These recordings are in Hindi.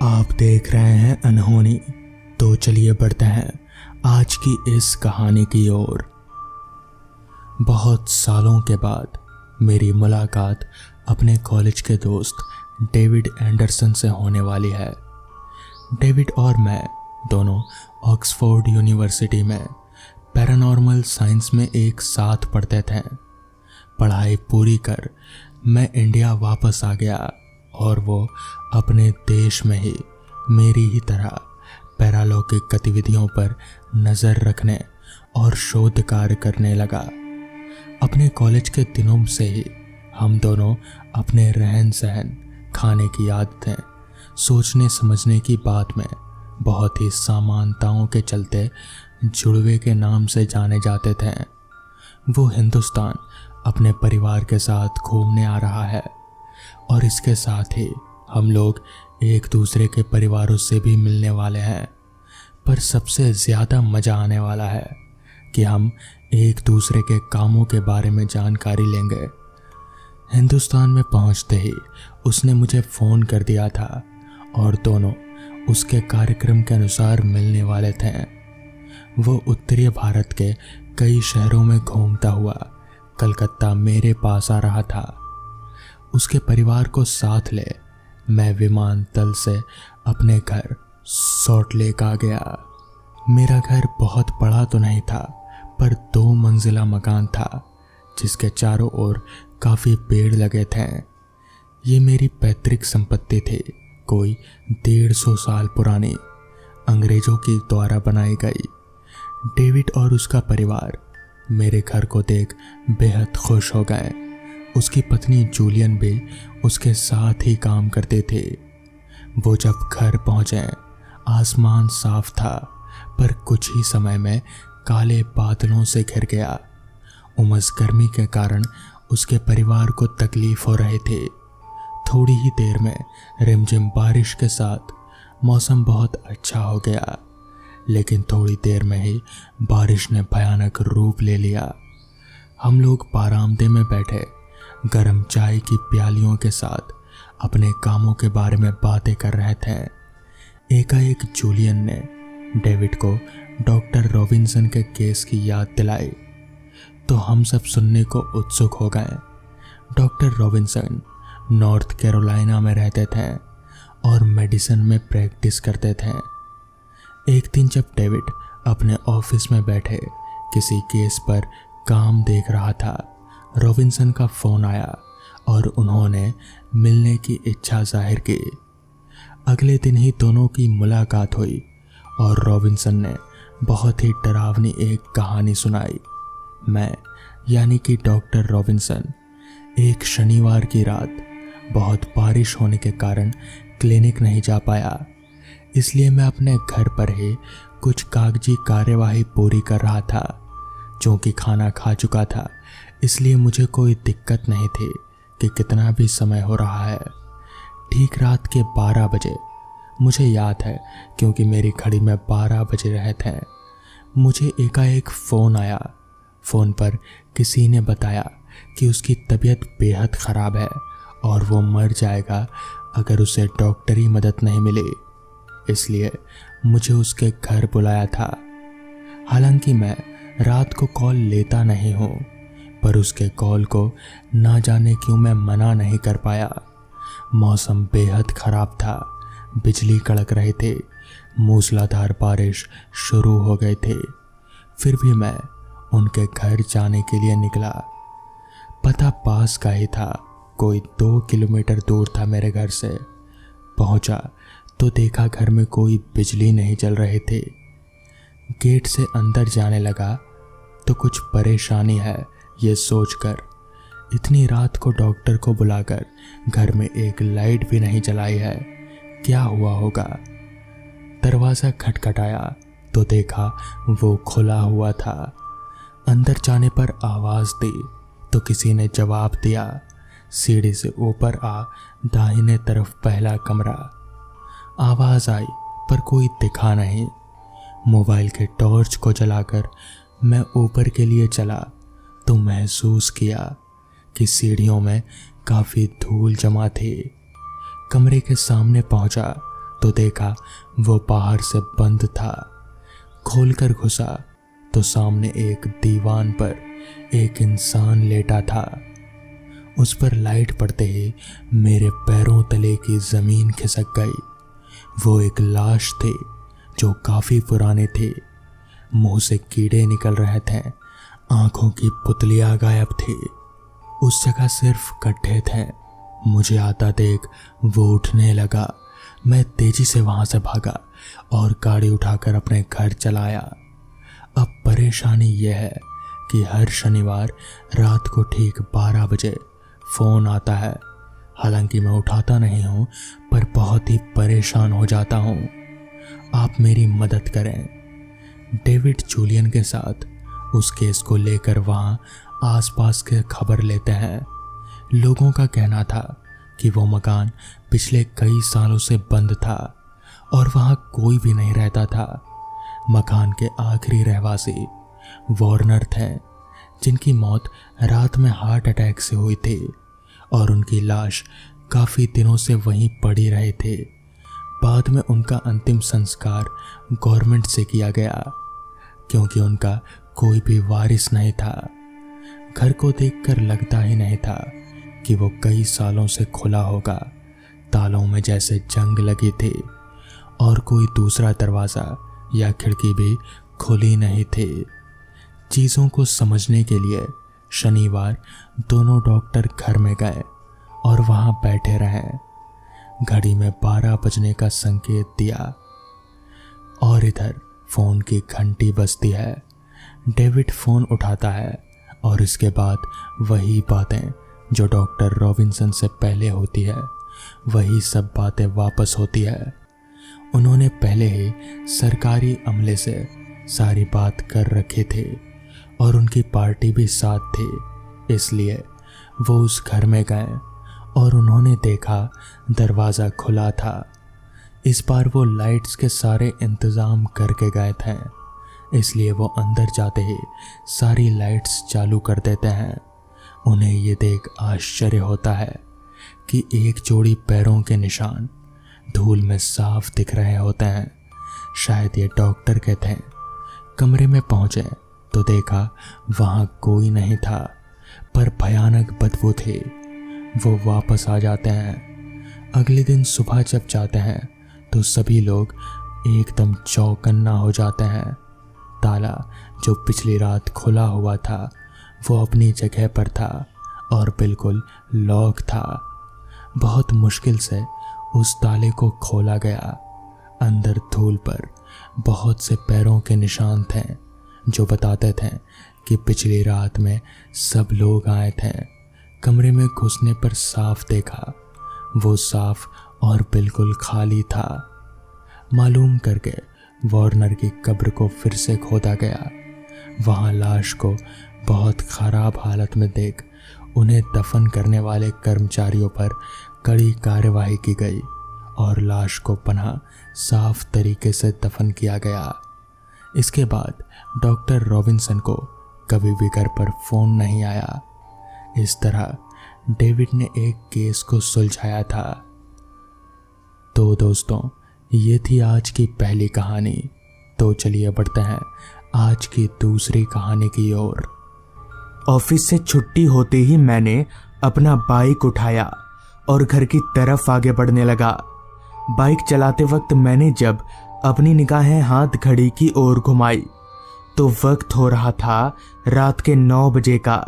आप देख रहे हैं अनहोनी। तो चलिए बढ़ते हैं आज की इस कहानी की ओर। बहुत सालों के बाद मेरी मुलाकात अपने कॉलेज के दोस्त डेविड एंडरसन से होने वाली है। डेविड और मैं दोनों ऑक्सफोर्ड यूनिवर्सिटी में पैरानॉर्मल साइंस में एक साथ पढ़ते थे। पढ़ाई पूरी कर मैं इंडिया वापस आ गया और वो अपने देश में ही मेरी ही तरह पैरालौकिक गतिविधियों पर नज़र रखने और शोध कार्य करने लगा। अपने कॉलेज के दिनों से ही हम दोनों अपने रहन सहन, खाने की आदतें, सोचने समझने की बात में बहुत ही समानताओं के चलते जुड़वे के नाम से जाने जाते थे। वो हिंदुस्तान अपने परिवार के साथ घूमने आ रहा है और इसके साथ ही हम लोग एक दूसरे के परिवारों से भी मिलने वाले हैं। पर सबसे ज़्यादा मज़ा आने वाला है कि हम एक दूसरे के कामों के बारे में जानकारी लेंगे। हिंदुस्तान में पहुंचते ही उसने मुझे फ़ोन कर दिया था और दोनों उसके कार्यक्रम के अनुसार मिलने वाले थे। वो उत्तरी भारत के कई शहरों में घूमता हुआ कलकत्ता मेरे पास आ रहा था। उसके परिवार को साथ ले मैं विमानतल से अपने घर सॉल्ट लेक आ गया। मेरा घर बहुत बड़ा तो नहीं था, पर 2 मंजिला मकान था जिसके चारों ओर काफ़ी पेड़ लगे थे। ये मेरी पैतृक संपत्ति थी, कोई 150 साल पुरानी, अंग्रेज़ों की द्वारा बनाई गई। डेविड और उसका परिवार मेरे घर को देख बेहद खुश हो गए। उसकी पत्नी जूलियन भी उसके साथ ही काम करते थे। वो जब घर पहुंचे आसमान साफ था, पर कुछ ही समय में काले बादलों से घिर गया। उमस गर्मी के कारण उसके परिवार को तकलीफ हो रही थी। थोड़ी ही देर में रिमझिम बारिश के साथ मौसम बहुत अच्छा हो गया, लेकिन थोड़ी देर में ही बारिश ने भयानक रूप ले लिया। हम लोग बारामदे में बैठे गरम चाय की प्यालियों के साथ अपने कामों के बारे में बातें कर रहे थे। एकाएक जूलियन ने डेविड को डॉक्टर रॉबिन्सन के केस की याद दिलाई, तो हम सब सुनने को उत्सुक हो गए। डॉक्टर रॉबिन्सन नॉर्थ कैरोलिना में रहते थे और मेडिसिन में प्रैक्टिस करते थे। एक दिन जब डेविड अपने ऑफिस में बैठे किसी केस पर काम देख रहा था, रॉबिन्सन का फ़ोन आया और उन्होंने मिलने की इच्छा जाहिर की। अगले दिन ही दोनों की मुलाकात हुई और रॉबिन्सन ने बहुत ही डरावनी एक कहानी सुनाई। मैं यानी कि डॉक्टर रॉबिन्सन एक शनिवार की रात बहुत बारिश होने के कारण क्लिनिक नहीं जा पाया, इसलिए मैं अपने घर पर ही कुछ कागजी कार्यवाही पूरी कर रहा था। चूँकि खाना खा चुका था, इसलिए मुझे कोई दिक्कत नहीं थी कि कितना भी समय हो रहा है। ठीक रात के 12 बजे, मुझे याद है क्योंकि मेरी घड़ी में 12 बजे रहे थे, मुझे एकाएक फ़ोन आया। फ़ोन पर किसी ने बताया कि उसकी तबीयत बेहद ख़राब है और वो मर जाएगा अगर उसे डॉक्टरी मदद नहीं मिली। इसलिए मुझे उसके घर बुलाया था। हालांकि मैं रात को कॉल लेता नहीं हूँ, पर उसके कॉल को ना जाने क्यों मैं मना नहीं कर पाया। मौसम बेहद ख़राब था, बिजली कड़क रही थी, मूसलाधार बारिश शुरू हो गई थी। फिर भी मैं उनके घर जाने के लिए निकला। पता पास का ही था, कोई 2 किलोमीटर दूर था मेरे घर से। पहुंचा तो देखा घर में कोई बिजली नहीं जल रही थी। गेट से अंदर जाने लगा तो कुछ परेशानी है ये सोचकर इतनी रात को डॉक्टर को बुलाकर घर में एक लाइट भी नहीं जलाई है, क्या हुआ होगा। दरवाज़ा खटखटाया तो देखा वो खुला हुआ था। अंदर जाने पर आवाज़ दी तो किसी ने जवाब दिया। सीढ़ी से ऊपर आ, दाहिने तरफ पहला कमरा। आवाज़ आई पर कोई दिखा नहीं। मोबाइल के टॉर्च को जलाकर मैं ऊपर के लिए चला तो महसूस किया कि सीढ़ियों में काफ़ी धूल जमा थी। कमरे के सामने पहुंचा तो देखा वो बाहर से बंद था। खोलकर घुसा तो सामने एक दीवान पर एक इंसान लेटा था। उस पर लाइट पड़ते ही मेरे पैरों तले की जमीन खिसक गई। वो एक लाश थे जो काफी पुराने थे। मुंह से कीड़े निकल रहे थे, आंखों की पुतलियां गायब थी। उस जगह सिर्फ गड्ढे थे। मुझे आता देख वो उठने लगा। मैं तेजी से वहां से भागा और गाड़ी उठाकर अपने घर चलाया। अब परेशानी यह है कि हर शनिवार रात को ठीक 12 बजे फोन आता है। हालांकि मैं उठाता नहीं हूं, पर बहुत ही परेशान हो जाता हूं। आप मेरी मदद करें। डेविड जूलियन के साथ उस केस को लेकर वहां आसपास के खबर लेते हैं। लोगों का कहना था कि वो मकान पिछले कई सालों से बंद था और वहां कोई भी नहीं रहता था। मकान के आखिरी रहवासी वार्नर थे, जिनकी मौत रात में हार्ट अटैक से हुई थी और उनकी लाश काफी दिनों से वहीं पड़ी रहे थे। बाद में उनका अंतिम संस्कार गवर्नमेंट से किया गया क्योंकि उनका कोई भी वारिस नहीं था। घर को देखकर लगता ही नहीं था कि वो कई सालों से खुला होगा। तालों में जैसे जंग लगी थी और कोई दूसरा दरवाजा या खिड़की भी खुली नहीं थी। चीजों को समझने के लिए शनिवार दोनों डॉक्टर घर में गए और वहां बैठे रहे। घड़ी में 12 बजने का संकेत दिया और इधर फोन की घंटी बजती है। डेविड फोन उठाता है और इसके बाद वही बातें जो डॉक्टर रॉबिन्सन से पहले होती है, वही सब बातें वापस होती है। उन्होंने पहले ही सरकारी अमले से सारी बात कर रखे थे और उनकी पार्टी भी साथ थी। इसलिए वो उस घर में गए और उन्होंने देखा दरवाज़ा खुला था। इस बार वो लाइट्स के सारे इंतज़ाम करके गए थे, इसलिए वो अंदर जाते ही सारी लाइट्स चालू कर देते हैं। उन्हें ये देख आश्चर्य होता है कि एक जोड़ी पैरों के निशान धूल में साफ दिख रहे होते हैं। शायद ये डॉक्टर के थे। कमरे में पहुंचे तो देखा वहां कोई नहीं था, पर भयानक बदबू थी। वो वापस आ जाते हैं। अगले दिन सुबह जब जाते हैं तो सभी लोग एकदम चौकन्ना हो जाते हैं। ताला जो पिछली रात खुला हुआ था वो अपनी जगह पर था और बिल्कुल लॉक था। बहुत मुश्किल से उस ताले को खोला गया। अंदर धूल पर बहुत से पैरों के निशान थे जो बताते थे कि पिछली रात में सब लोग आए थे। कमरे में घुसने पर साफ देखा, वो साफ और बिल्कुल खाली था। मालूम करके वार्नर की कब्र को फिर से खोदा गया। वहां लाश को बहुत खराब हालत में देख उन्हें दफन करने वाले कर्मचारियों पर कड़ी कार्यवाही की गई और लाश को पनाह साफ तरीके से दफन किया गया। इसके बाद डॉक्टर रॉबिन्सन को कभी भी घर पर फोन नहीं आया। इस तरह डेविड ने एक केस को सुलझाया था। तो दोस्तों, ये थी आज की पहली कहानी। तो चलिए बढ़ते हैं आज की दूसरी कहानी की ओर। ऑफिस से छुट्टी होते ही मैंने अपना बाइक उठाया और घर की तरफ आगे बढ़ने लगा। बाइक चलाते वक्त मैंने जब अपनी निगाहें हाथ घड़ी की ओर घुमाई तो वक्त हो रहा था रात के 9 बजे का।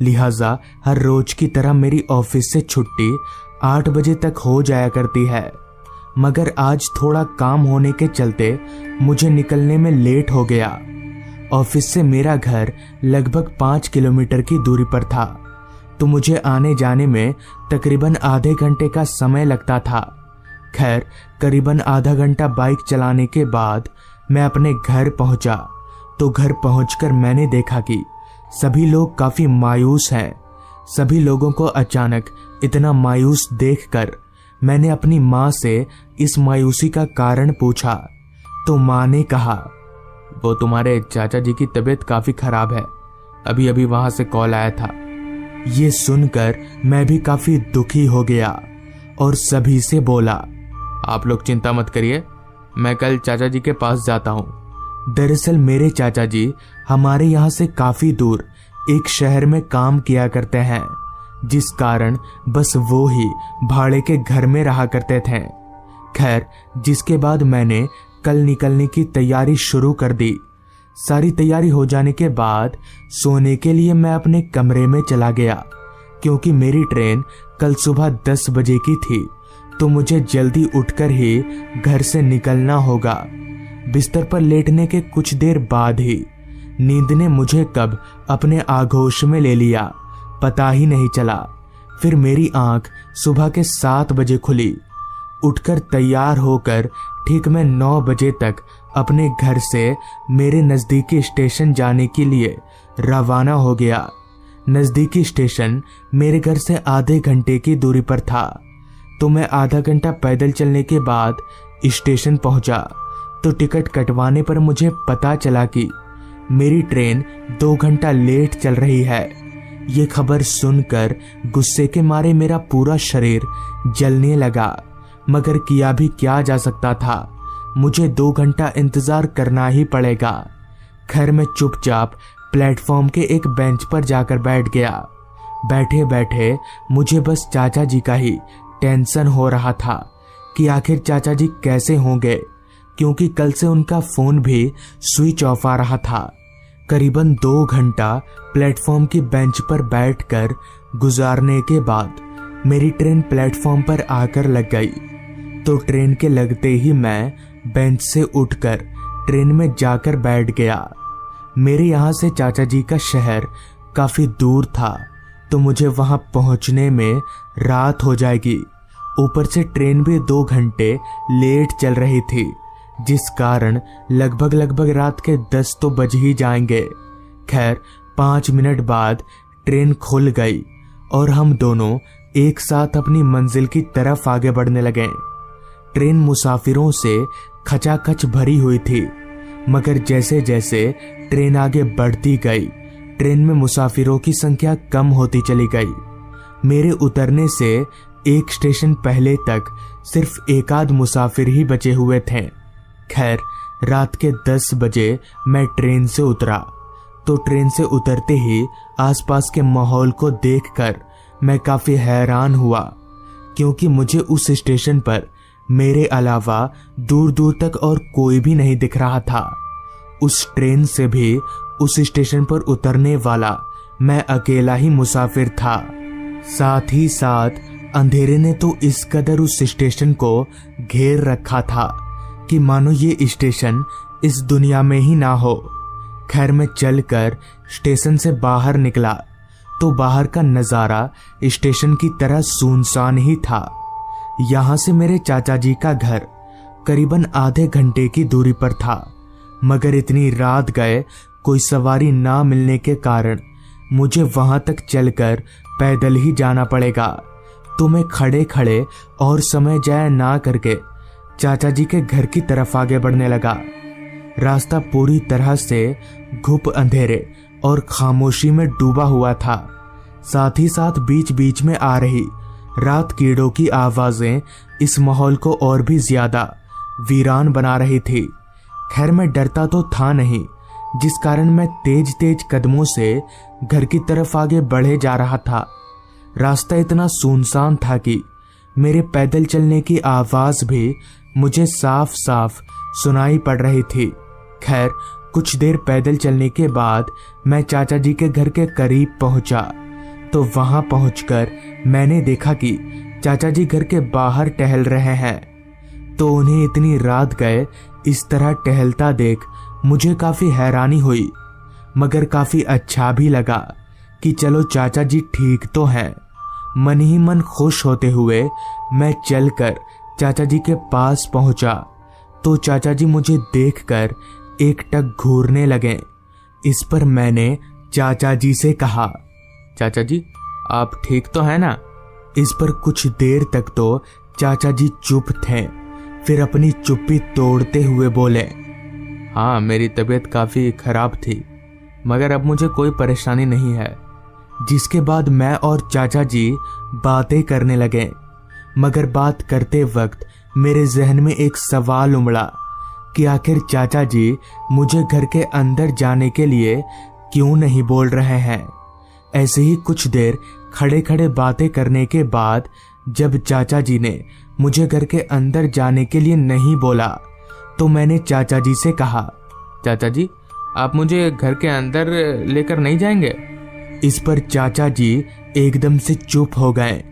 लिहाजा हर रोज की तरह मेरी ऑफिस से छुट्टी 8 बजे तक हो जाया करती है, मगर आज थोड़ा काम होने के चलते मुझे निकलने में लेट हो गया। ऑफिस से मेरा घर लगभग 5 किलोमीटर की दूरी पर था, तो मुझे आने जाने में तकरीबन आधे घंटे का समय लगता था। खैर, करीबन आधा घंटा बाइक चलाने के बाद मैं अपने घर पहुंचा। तो घर पहुंचकर मैंने देखा कि सभी लोग काफी मायूस हैं। सभी लोगों को अचानक इतना मायूस देखकर मैंने अपनी माँ से इस मायूसी का कारण पूछा, तो माँ ने कहा, वो तुम्हारे चाचा जी की तबीयत काफी खराब है, अभी अभी वहां से कॉल आया था। ये सुनकर मैं भी काफी दुखी हो गया और सभी से बोला, आप लोग चिंता मत करिए, मैं कल चाचा जी के पास जाता हूँ। दरअसल मेरे चाचा जी हमारे यहाँ से काफी दूर एक शहर में काम किया करते हैं, जिस कारण बस वो ही भाड़े के घर में रहा करते थे। खैर, जिसके बाद मैंने कल निकलने की तैयारी शुरू कर दी। सारी तैयारी हो जाने के बाद सोने के लिए मैं अपने कमरे में चला गया, क्योंकि मेरी ट्रेन कल सुबह 10 बजे की थी, तो मुझे जल्दी उठकर ही घर से निकलना होगा। बिस्तर पर लेटने के कुछ देर बाद ही नींद ने मुझे कब अपने आगोश में ले लिया, पता ही नहीं चला। फिर मेरी आंख सुबह के 7 बजे खुली। उठकर तैयार होकर ठीक मैं 9 बजे तक अपने घर से मेरे नजदीकी स्टेशन जाने के लिए रवाना हो गया। नजदीकी स्टेशन मेरे घर से आधे घंटे की दूरी पर था, तो मैं आधा घंटा पैदल चलने के बाद स्टेशन पहुंचा। तो टिकट कटवाने पर मुझे पता चला कि मेरी ट्रेन 2 घंटा लेट चल रही है। ये खबर सुनकर गुस्से के मारे मेरा पूरा शरीर जलने लगा, मगर किया भी क्या जा सकता था। मुझे 2 घंटा इंतजार करना ही पड़ेगा। खैर, मैं चुपचाप प्लेटफॉर्म के एक बेंच पर जाकर बैठ गया। बैठे बैठे मुझे बस चाचा जी का ही टेंशन हो रहा था कि आखिर चाचा जी कैसे होंगे, क्योंकि कल से उनका फोन भी स्विच ऑफ आ रहा था। करीबन 2 घंटा प्लेटफॉर्म की बेंच पर बैठकर गुजारने के बाद मेरी ट्रेन प्लेटफॉर्म पर आकर लग गई। तो ट्रेन के लगते ही मैं बेंच से उठकर ट्रेन में जाकर बैठ गया। मेरे यहाँ से चाचा जी का शहर काफी दूर था, तो मुझे वहां पहुंचने में रात हो जाएगी। ऊपर से ट्रेन भी 2 घंटे लेट चल रही थी, जिस कारण लगभग रात के 10 तो बज ही जाएंगे। खैर, 5 मिनट बाद ट्रेन खुल गई और हम दोनों एक साथ अपनी मंजिल की तरफ आगे बढ़ने लगे। ट्रेन मुसाफिरों से खचाखच भरी हुई थी, मगर जैसे जैसे ट्रेन आगे बढ़ती गई, ट्रेन में मुसाफिरों की संख्या कम होती चली गई। मेरे उतरने से एक स्टेशन पहले तक सिर्फ एक आध मुसाफिर ही बचे हुए थे। खैर, रात के 10 बजे मैं ट्रेन से उतरा। तो ट्रेन से उतरते ही आसपास के माहौल को देखकर मैं काफी हैरान हुआ, क्योंकि मुझे उस स्टेशन पर मेरे अलावा दूर दूर तक और कोई भी नहीं दिख रहा था। उस ट्रेन से भी उस स्टेशन पर उतरने वाला मैं अकेला ही मुसाफिर था। साथ ही साथ अंधेरे ने तो इस कदर उस स्टेशन को घेर रखा था कि मानो ये स्टेशन इस दुनिया में ही ना हो। खैर, मैं चलकर स्टेशन से बाहर निकला तो बाहर का नजारा स्टेशन की तरह सुनसान ही था। यहाँ से मेरे चाचा जी का घर करीबन आधे घंटे की दूरी पर था, मगर इतनी रात गए कोई सवारी ना मिलने के कारण मुझे वहां तक चलकर पैदल ही जाना पड़ेगा। तो मैं खड़े खड़े और समय जाया ना करके चाचा जी के घर की तरफ आगे बढ़ने लगा। रास्ता पूरी तरह से घुप अंधेरे और खामोशी में डूबा हुआ था। साथ ही साथ बीच बीच में आ रही रात कीड़ों की आवाजें इस माहौल को और भी ज्यादा वीरान बना रही थी। खैर, मैं डरता तो था नहीं, जिस कारण मैं तेज तेज कदमों से घर की तरफ आगे बढ़े जा रहा था। रास्ता इतना सुनसान था कि मेरे पैदल चलने की आवाज भी मुझे साफ साफ सुनाई पड़ रही थी। खैर, कुछ देर पैदल चलने के बाद मैं चाचा जी के घर के करीब पहुंचा। तो वहां पहुंचकर मैंने देखा कि चाचा जी घर के बाहर टहल रहे हैं। तो उन्हें इतनी रात गए इस तरह टहलता देख मुझे काफी हैरानी हुई, मगर काफी अच्छा भी लगा कि चलो चाचा जी ठीक तो हैं। मन ही मन खुश होते हुए मैं चलकर चाचा जी के पास पहुंचा। तो चाचा जी मुझे देखकर एकटक घूरने लगे। इस पर मैंने चाचा जी से कहा, चाचा जी आप ठीक तो है ना? इस पर कुछ देर तक तो चाचा जी चुप थे, फिर अपनी चुप्पी तोड़ते हुए बोले, हाँ मेरी तबीयत काफी खराब थी, मगर अब मुझे कोई परेशानी नहीं है। जिसके बाद मैं और चाचा जी बातें करने लगे, मगर बात करते वक्त मेरे जहन में एक सवाल उमड़ा कि आखिर चाचा जी मुझे घर के अंदर जाने के लिए क्यों नहीं बोल रहे हैं। ऐसे ही कुछ देर खड़े खड़े बातें करने के बाद जब चाचा जी ने मुझे घर के अंदर जाने के लिए नहीं बोला तो मैंने चाचा जी से कहा, चाचा जी आप मुझे घर के अंदर लेकर नहीं जाएंगे? इस पर चाचा जी एकदम से चुप हो गए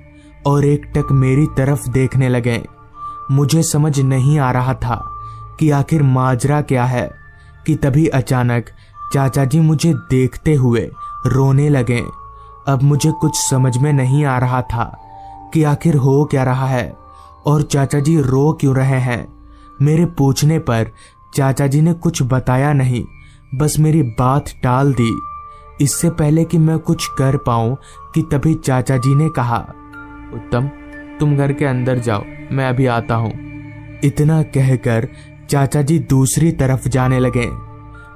और एकटक मेरी तरफ देखने लगे। मुझे समझ नहीं आ रहा था कि आखिर माजरा क्या है कि तभी अचानक चाचा जी मुझे देखते हुए रोने लगे। अब मुझे कुछ समझ में नहीं आ रहा था कि आखिर हो क्या रहा है और चाचा जी रो क्यों रहे हैं। मेरे पूछने पर चाचा जी ने कुछ बताया नहीं, बस मेरी बात टाल दी। इससे पहले कि मैं कुछ कर पाऊं कि तभी चाचा जी ने कहा, उत्तम तुम घर के अंदर जाओ, मैं अभी आता हूं। इतना कहकर चाचा जी दूसरी तरफ जाने लगे।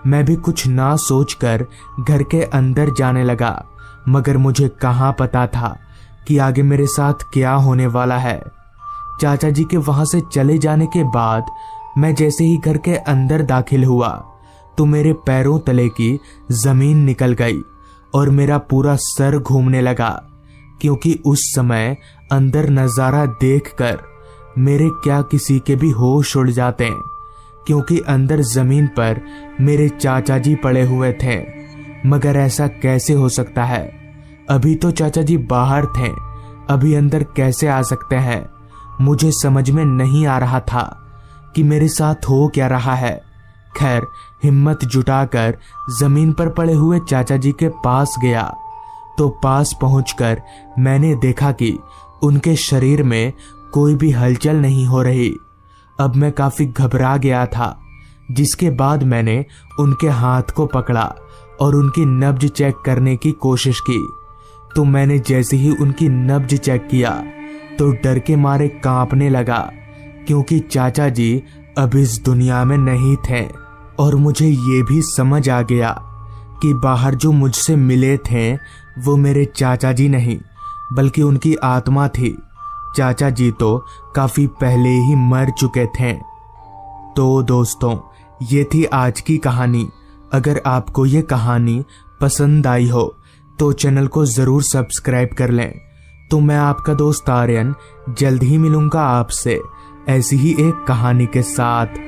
मैं भी कुछ ना सोचकर घर के अंदर जाने लगा, मगर मुझे कहां पता था कि आगे मेरे साथ क्या होने वाला है। चाचा जी के वहां से चले जाने के बाद मैं जैसे ही घर के अंदर दाखिल हुआ तो मेरे पैरों तले की जमीन निकल गई और मेरा पूरा सर घूमने लगा, क्योंकि उस समय अंदर नजारा देखकर मेरे क्या किसी के भी होश उड़ जाते, क्योंकि अंदर जमीन पर मेरे चाचा जी पड़े हुए थे। मगर ऐसा कैसे हो सकता है? अभी तो चाचा जी बाहर थे, अभी अंदर कैसे आ सकते हैं? मुझे समझ में नहीं आ रहा था कि मेरे साथ हो क्या रहा है। खैर हिम्मत जुटाकर जमीन पर पड़े हुए चाचा जी के पास गया तो पास पहुंचकर मैंने देखा कि उनके शरीर में कोई भी हलचल नहीं हो रही। अब मैं काफी घबरा गया था, जिसके बाद मैंने उनके हाथ को पकड़ा और उनकी नब्ज चेक करने की कोशिश की। तो मैंने जैसे ही उनकी नब्ज चेक किया तो डर के मारे कांपने लगा, क्योंकि चाचा जी अब इस दुनिया में नहीं थे। और मुझे ये भी समझ आ गया कि बाहर जो मुझसे मिले थे वो मेरे चाचा जी नहीं बल्कि उनकी आत्मा थी। चाचा जी तो काफी पहले ही मर चुके थे। तो दोस्तों ये थी आज की कहानी। अगर आपको ये कहानी पसंद आई हो तो चैनल को जरूर सब्सक्राइब कर लें। तो मैं आपका दोस्त आर्यन जल्द ही मिलूंगा आपसे ऐसी ही एक कहानी के साथ।